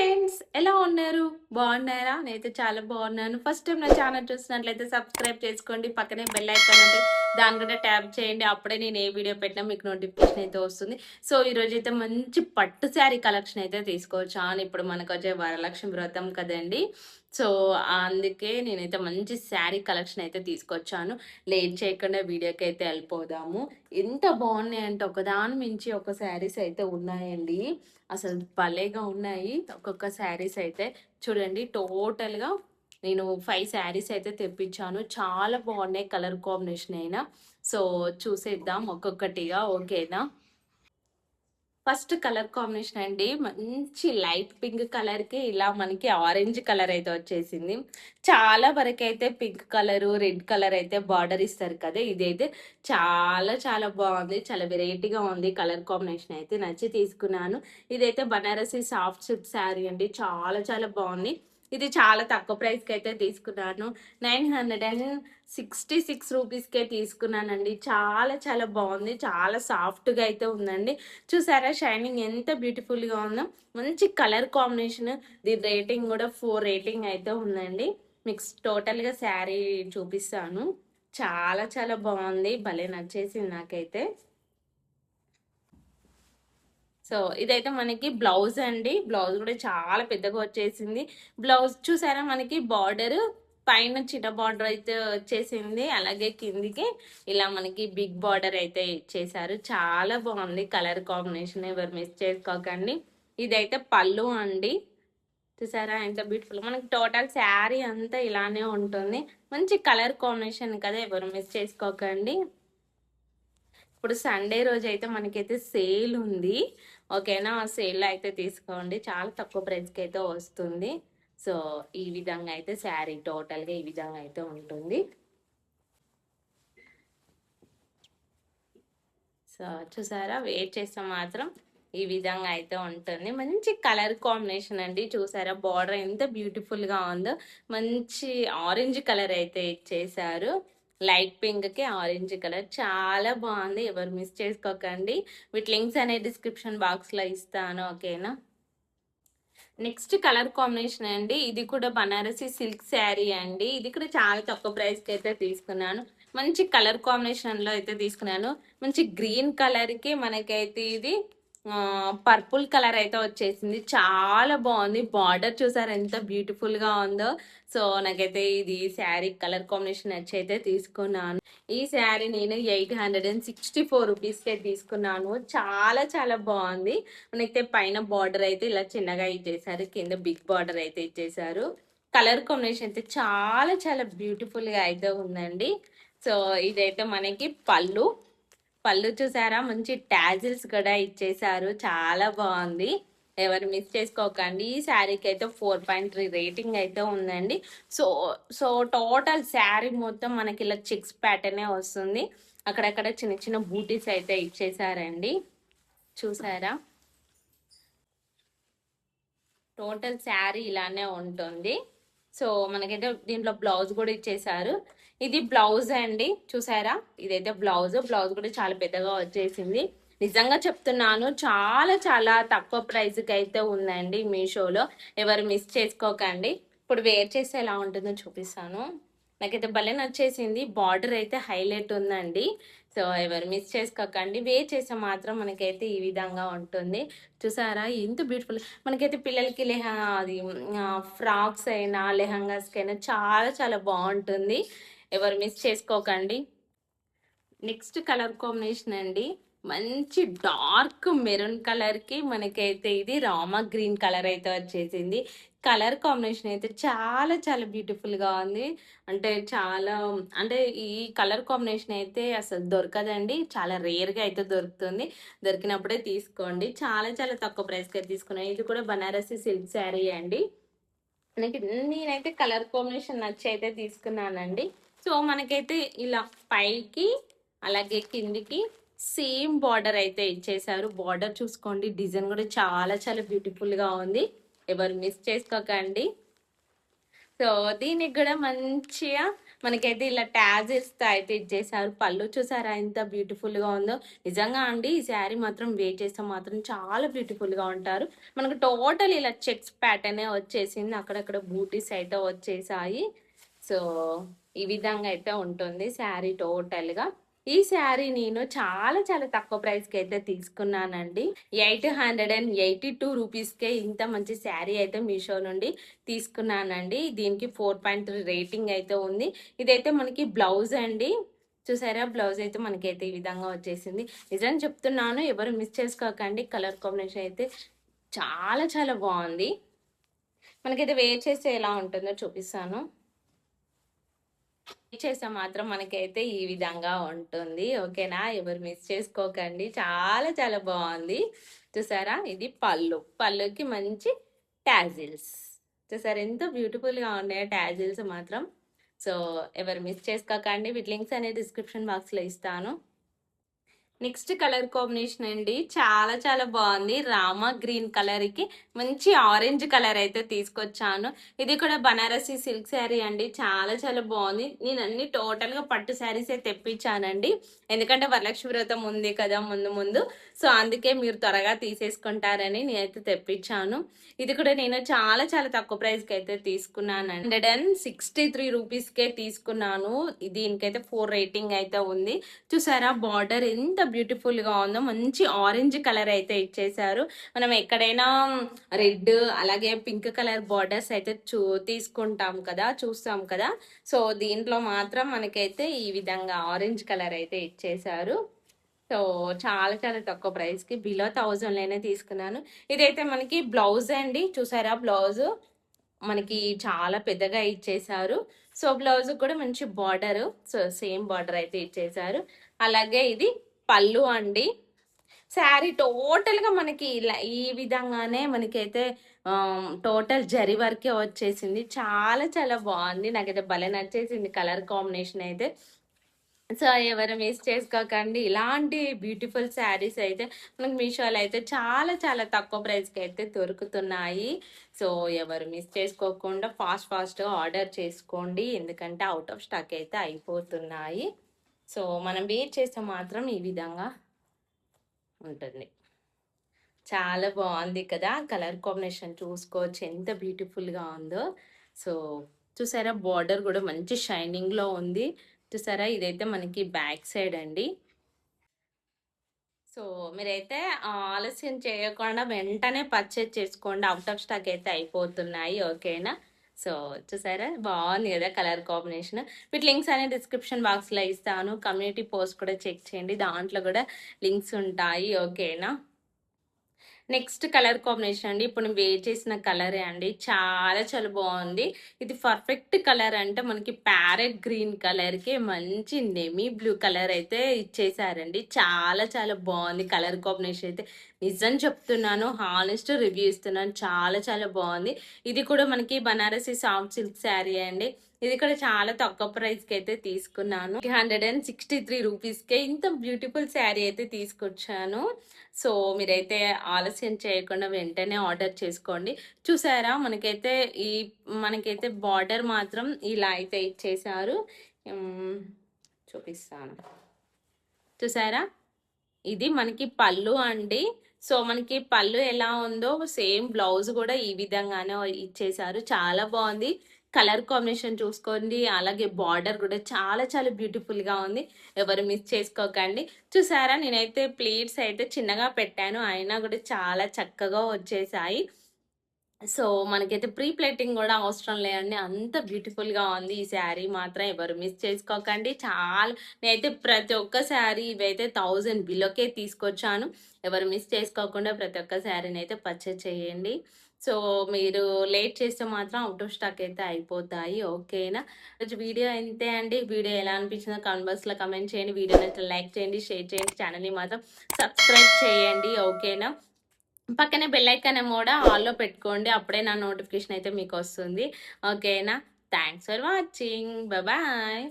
Friends, ఎలా ఉన్నారు? బాగున్నారా? నేనైతే చాలా బాగున్నాను. ఫస్ట్ టైం నా ఛానల్ చూసినట్లయితే సబ్స్క్రైబ్ చేసుకోండి. పక్కనే బెల్ ఐకాన్ ఉంటే దాన్ని కూడా ట్యాప్ చేయండి. అప్పుడే నేను ఏ వీడియో పెట్టినా మీకు నోటిఫికేషన్ అయితే వస్తుంది. సో ఈరోజు అయితే మంచి పట్టు శారీ కలెక్షన్ అయితే తీసుకొచ్చాను. ఇప్పుడు మనకు వచ్చే వరలక్ష్మి వ్రతం కదండి. సో అందుకే నేనైతే మంచి శారీ కలెక్షన్ అయితే తీసుకొచ్చాను. లేట్ చేయకుండా వీడియోకి అయితే వెళ్ళిపోదాము. ఎంత బాగున్నాయంటే ఒకదాని మించి ఒక శారీస్ అయితే ఉన్నాయండి. అసలు భలేగా ఉన్నాయి ఒక్కొక్క శారీస్ అయితే. చూడండి, టోటల్గా నేను 5 శారీస్ అయితే తెప్పించాను. చాలా బాగున్నాయి కలర్ కాంబినేషన్ అయినా. సో చూసేద్దాం ఒక్కొక్కటిగా, ఓకేనా? ఫస్ట్ కలర్ కాంబినేషన్ అండి, మంచి లైట్ పింక్ కలర్కి ఇలా మనకి ఆరెంజ్ కలర్ అయితే వచ్చేసింది. చాలా వరకు అయితే పింక్ కలరు, రెడ్ కలర్ అయితే బార్డర్ ఇస్తారు కదా, ఇదైతే చాలా చాలా బాగుంది. చాలా వెరైటీగా ఉంది. కలర్ కాంబినేషన్ అయితే నచ్చి తీసుకున్నాను. ఇదైతే బనారసి సాఫ్ట్ సిల్క్ శారీ అండి, చాలా చాలా బాగుంది. ఇది చాలా తక్కువ ప్రైస్కి అయితే తీసుకున్నాను. 966 రూపీస్కే తీసుకున్నానండి. చాలా చాలా బాగుంది. చాలా సాఫ్ట్గా అయితే ఉందండి. చూసారా షైనింగ్ ఎంత బ్యూటిఫుల్గా ఉందో. మంచి కలర్ కాంబినేషన్. దీని రేటింగ్ కూడా 4 రేటింగ్ అయితే ఉందండి. మీకు టోటల్గా శారీ చూపిస్తాను. చాలా చాలా బాగుంది. భలే నచ్చేసింది నాకైతే. సో ఇదైతే మనకి బ్లౌజ్ అండి. బ్లౌజ్ కూడా చాలా పెద్దగా వచ్చేసింది. బ్లౌజ్ చూసారా, మనకి బార్డర్ పైన చిన్న బార్డర్ అయితే వచ్చేసింది. అలాగే కిందికి ఇలా మనకి బిగ్ బార్డర్ అయితే ఇచ్చేసారు. చాలా బాగుంది కలర్ కాంబినేషన్, ఎవరు మిస్ చేసుకోకండి. ఇదైతే పళ్ళు అండి. చూసారా ఎంత బ్యూటిఫుల్. మనకి టోటల్ శారీ అంతా ఇలానే ఉంటుంది. మంచి కలర్ కాంబినేషన్ కదా, ఎవరు మిస్ చేసుకోకండి. ఇప్పుడు సండే రోజు అయితే మనకైతే సేల్ ఉంది, ఓకేనా? సేల్ అయితే తీసుకోండి. చాలా తక్కువ ప్రైస్కి అయితే వస్తుంది. సో ఈ విధంగా అయితే శారీ టోటల్గా ఈ విధంగా అయితే ఉంటుంది. సో చూసారా, వెయిట్ చేస్తే మాత్రం ఈ విధంగా అయితే ఉంటుంది. మంచి కలర్ కాంబినేషన్ అండి. చూసారా బార్డర్ ఎంత బ్యూటిఫుల్గా ఉందో. మంచి ఆరెంజ్ కలర్ అయితే ఇచ్చేసారు. లైట్ పింక్కి ఆరెంజ్ కలర్ చాలా బాగుంది. ఎవరు మిస్ చేసుకోకండి. వీటి లింక్స్ అనే డిస్క్రిప్షన్ బాక్స్లో ఇస్తాను, ఓకేనా? నెక్స్ట్ కలర్ కాంబినేషన్ అండి, ఇది కూడా బనారసి సిల్క్ శారీ అండి. ఇది కూడా చాలా తక్కువ ప్రైస్కి అయితే తీసుకున్నాను. మంచి కలర్ కాంబినేషన్లో అయితే తీసుకున్నాను. మంచి గ్రీన్ కలర్కి మనకైతే ఇది పర్పుల్ కలర్ అయితే వచ్చేసింది. చాలా బాగుంది. బార్డర్ చూసారు ఎంత బ్యూటిఫుల్గా ఉందో. సో నాకైతే ఇది శారీ కలర్ కాంబినేషన్ నచ్చి అయితే తీసుకున్నాను. ఈ శారీ నేను 864 రూపీస్కే తీసుకున్నాను. చాలా చాలా బాగుంది. మనైతే పైన బార్డర్ అయితే ఇలా చిన్నగా ఇచ్చేసారు, కింద బిగ్ బార్డర్ అయితే ఇచ్చేసారు. కలర్ కాంబినేషన్ అయితే చాలా చాలా బ్యూటిఫుల్గా అయితే ఉందండి. సో ఇదైతే మనకి పళ్ళు. పళ్ళు చూసారా, మంచి టాజిల్స్ కూడా ఇచ్చేసారు. చాలా బాగుంది. ఎవరు మిస్ చేసుకోకండి. ఈ శారీకి అయితే 4.3 రేటింగ్ అయితే ఉందండి. సో సో టోటల్ శారీ మొత్తం మనకి ఇలా చెక్స్ ప్యాటర్నే వస్తుంది. అక్కడక్కడ చిన్న చిన్న బూటీస్ అయితే ఇచ్చేసారండి. చూసారా, టోటల్ శారీ ఇలానే ఉంటుంది. సో మనకైతే దీంట్లో బ్లౌజ్ కూడా ఇచ్చేసారు. ఇది బ్లౌజ్ అండి. చూసారా, ఇదైతే బ్లౌజ్. బ్లౌజ్ కూడా చాలా పెద్దగా వచ్చేసింది. నిజంగా చెప్తున్నాను, చాలా చాలా తక్కువ ప్రైస్కి అయితే ఉందండి మీషోలో. ఎవరు మిస్ చేసుకోకండి. ఇప్పుడు వేర్ చేస్తే ఎలా ఉంటుందో చూపిస్తాను. నాకైతే భలే నచ్చేసింది. బార్డర్ అయితే హైలైట్ ఉందండి. సో ఎవరు మిస్ చేసుకోకండి. వేర్ చేస్తే మాత్రం మనకైతే ఈ విధంగా ఉంటుంది. చూసారా ఎంత బ్యూటిఫుల్. మనకైతే పిల్లలకి అది ఫ్రాక్స్ అయినా లెహంగాస్కి అయినా చాలా చాలా బాగుంటుంది. ఎవరు మిస్ చేసుకోకండి. నెక్స్ట్ కలర్ కాంబినేషన్ అండి, మంచి డార్క్ మెరూన్ కలర్కి మనకైతే ఇది రామా గ్రీన్ కలర్ అయితే వచ్చేసింది. కలర్ కాంబినేషన్ అయితే చాలా చాలా బ్యూటిఫుల్గా ఉంది. అంటే చాలా, అంటే ఈ కలర్ కాంబినేషన్ అయితే అసలు దొరకదండి. చాలా రేర్గా అయితే దొరుకుతుంది. దొరికినప్పుడే తీసుకోండి. చాలా చాలా తక్కువ ప్రైస్కి అయితే తీసుకున్నాను. ఇది కూడా బనారసి సిల్క్ శారీ అండి. నేనైతే కలర్ కాంబినేషన్ నచ్చి అయితే తీసుకున్నానండి. సో మనకైతే ఇలా పైకి అలాగే కిందికి సేమ్ బార్డర్ అయితే ఇచ్చేసారు. బార్డర్ చూసుకోండి, డిజైన్ కూడా చాలా చాలా బ్యూటిఫుల్గా ఉంది. ఎవరు మిస్ చేసుకోకండి. సో దీనికి కూడా మంచిగా మనకైతే ఇలా ట్యాజిల్స్‌తో అయితే ఇచ్చేసారు. పళ్ళు చూసారా ఎంత బ్యూటిఫుల్‌గా ఉందో. నిజంగా అండి ఈ శారీ మాత్రం వేర్ చేస్తే మాత్రం చాలా బ్యూటిఫుల్‌గా ఉంటారు. మనకు టోటల్ ఇలా చెక్స్ ప్యాటర్నే వచ్చేసింది. అక్కడక్కడ బూటీస్ అయితే వచ్చేసాయి. సో, ఈ విధంగా అయితే ఉంటుంది శారీ టోటల్‌గా. ఈ శారీ నేను చాలా చాలా తక్కువ ప్రైస్‌కి అయితే తీసుకున్నానండి. 882 రూపీస్‌కే ఇంత మంచి శారీ అయితే మీషో నుండి తీసుకున్నానండి. దీనికి 4.3 రేటింగ్ అయితే ఉంది. ఇదైతే మనకి బ్లౌజ్ అండి. చూసారా? బ్లౌజ్ అయితే మనకైతే ఈ విధంగా వచ్చేసింది. నిజం చెప్తున్నాను, ఎవరు మిస్ చేసుకోకండి. కలర్ కాంబినేషన్ అయితే చాలా చాలా బావుంది. మనకైతే వేర్ చేస్తే ఎలా ఉంటుందో చూపిస్తాను. చేస్తే మాత్రం మనకైతే ఈ విధంగా ఉంటుంది. ఓకేనా? ఎవరు మిస్ చేసుకోకండి. చాలా చాలా బావుంది. చూసారా? ఇది పళ్ళు. పళ్ళుకి మంచి టాజిల్స్. చూసారా? ఎంత బ్యూటిఫుల్‌గా ఉన్నాయో టాజిల్స్ మాత్రం. సో, ఎవరు మిస్ చేసుకోకండి. వీటి లింక్స్ అనేది డిస్క్రిప్షన్ బాక్స్‌లో ఇస్తాను. నెక్స్ట్ కలర్ కాంబినేషన్ అండి. చాలా చాలా బాగుంది. రామా గ్రీన్ కలర్‌కి మంచి ఆరెంజ్ కలర్ అయితే తీసుకొచ్చాను. ఇది కూడా బనారసి సిల్క్ శారీ అండి. చాలా చాలా బాగుంది. నేను అన్ని టోటల్‌గా పట్టు శారీసే తెప్పించానండి. ఎందుకంటే వరలక్ష్మి వ్రతం ఉంది కదా ముందు ముందు. సో, అందుకే మీరు త్వరగా తీసేసుకుంటారని నేనైతే తెప్పించాను. ఇది కూడా నేను చాలా చాలా తక్కువ ప్రైస్‌కి అయితే తీసుకున్నానండి. 163 రూపీస్‌కే తీసుకున్నాను. దీనికైతే 4 రేటింగ్ అయితే ఉంది. చూసారా? బార్డర్ ఎంత బ్యూటిఫుల్‌గా ఉందో. మంచి ఆరెంజ్ కలర్ అయితే ఇచ్చేసారు. మనం ఎక్కడైనా రెడ్ అలాగే పింక్ కలర్ బార్డర్స్ అయితే తీసుకుంటాం కదా, చూస్తాం కదా. సో, దీంట్లో మాత్రం మనకైతే ఈ విధంగా ఆరెంజ్ కలర్ అయితే ఇచ్చేసారు. సో, చాలా చాలా తక్కువ ప్రైస్‌కి బిలో 1000లోనే తీసుకున్నాను. ఇదైతే మనకి బ్లౌజ్ అండి. చూసారా? బ్లౌజు మనకి చాలా పెద్దగా ఇచ్చేసారు. సో, బ్లౌజ్ కూడా మంచి బార్డరు. సో, సేమ్ బార్డర్ అయితే ఇచ్చేసారు. అలాగే ఇది పళ్ళు అండి. శారీ టోటల్‌గా మనకి ఇలా ఈ విధంగానే మనకైతే టోటల్ జరీ వర్కే వచ్చేసింది. చాలా చాలా బాగుంది. నాకైతే భలే నచ్చేసింది కలర్ కాంబినేషన్ అయితే. సో, ఎవరు మిస్ చేసుకోకండి. ఇలాంటి బ్యూటిఫుల్ శారీస్ అయితే మనకు మీషోలో అయితే చాలా చాలా తక్కువ ప్రైస్‌కి అయితే దొరుకుతున్నాయి. సో, ఎవరు మిస్ చేసుకోకుండా ఫాస్ట్‌గా ఆర్డర్ చేసుకోండి. ఎందుకంటే ఔట్ ఆఫ్ స్టాక్ అయితే అయిపోతున్నాయి. సో, మనం వేర్ చేస్తే మాత్రం ఈ విధంగా ఉంటుంది. చాలా బాగుంది కదా! కలర్ కాంబినేషన్ చూసుకోవచ్చు ఎంత బ్యూటిఫుల్‌గా ఉందో. సో, చూసారా? బార్డర్ కూడా మంచి షైనింగ్‌లో ఉంది. చూసారా? ఇదైతే మనకి బ్యాక్ సైడ్ అండి. సో, మీరైతే ఆలస్యం చేయకుండా వెంటనే పర్చేజ్ చేసుకోండి. ఔట్ ఆఫ్ స్టాక్ అయితే అయిపోతున్నాయి. ఓకేనా? సో, చూసారా? బాగుంది కదా కలర్ కాంబినేషన్. వీటి లింక్స్ అనేవి డిస్క్రిప్షన్ బాక్స్‌లో ఇస్తాను. కమ్యూనిటీ పోస్ట్ కూడా చెక్ చేయండి. దాంట్లో కూడా లింక్స్ ఉంటాయి. ఓకేనా? నెక్స్ట్ కలర్ కాంబినేషన్ అండి. ఇప్పుడు నేను వేర్ చేసిన కలరే అండి. చాలా చాలా బాగుంది. ఇది పర్ఫెక్ట్ కలర్ అంటే మనకి ప్యారెట్ గ్రీన్ కలర్‌కి మంచి నెమీ బ్లూ కలర్ అయితే ఇచ్చేసారండి. చాలా చాలా బాగుంది కలర్ కాంబినేషన్ అయితే. నిజం చెప్తున్నాను. హానెస్ట్ రివ్యూ ఇస్తున్నాను. చాలా చాలా బాగుంది. ఇది కూడా మనకి బనారసి సాఫ్ట్ సిల్క్ శారీ అండి. ఇది కూడా చాలా తక్కువ ప్రైస్‌కి అయితే తీసుకున్నాను. 163 రూపీస్‌కే ఇంత బ్యూటిఫుల్ శారీ అయితే తీసుకొచ్చాను. సో, మీరైతే ఆలస్యం చేయకుండా వెంటనే ఆర్డర్ చేసుకోండి. చూసారా? మనకైతే బార్డర్ మాత్రం ఇలా అయితే ఇచ్చేసారు. హ్మ్. చూపిస్తాను. చూసారా? ఇది మనకి పళ్ళు అండి. సో, మనకి పళ్ళు ఎలా ఉందో సేమ్ బ్లౌజ్ గూడా ఈ విధంగానే ఇచ్చేసారు. చాలా బావుంది. కలర్ కాంబినేషన్ చూసుకోండి. అలాగే బార్డర్ గూడా చాలా చాలా బ్యూటిఫుల్‌గా ఉంది. ఎవరు మిస్ చేసుకోకండి. చూసారా? నేనైతే ప్లేట్స్ అయితే చిన్నగా పెట్టాను. అయినా గూడా చాలా చక్కగా వచ్చేసాయి. సో, మనకైతే ప్రీ ప్లేటింగ్ గూడా అవసరం లేదండి. అంత బ్యూటిఫుల్‌గా ఉంది ఈ శారీ మాత్రం ఎవరు మిస్ చేసుకోకండి. నేనైతే ప్రతి ఒక్క శారీ ఇవైతే 1000 బిలోకే తీసుకొచ్చాను. ఎవరు మిస్ చేసుకోకుండా ప్రతి ఒక్క శారీనైతే పర్చేజ్ చేయండి. సో, మీరు లేట్ చేస్తే మాత్రం ఔట్ ఆఫ్ స్టాక్ అయితే అయిపోతాయి. ఓకేనా? ఈరోజు వీడియో ఇంతే అండి. వీడియో ఎలా అనిపించిందో కామెంట్ బాక్స్‌లో కామెంట్ చేయండి. వీడియో నచ్చితే లైక్ చేయండి, షేర్ చేయండి. ఛానెల్‌ని మాత్రం సబ్స్క్రైబ్ చేయండి. ఓకేనా? పక్కనే బెల్ ఐకాన్ కూడా ఆల్‌లో పెట్టుకోండి. అప్పుడే నా నోటిఫికేషన్ అయితే మీకొస్తుంది. ఓకేనా? Thanks for watching. బాయ్.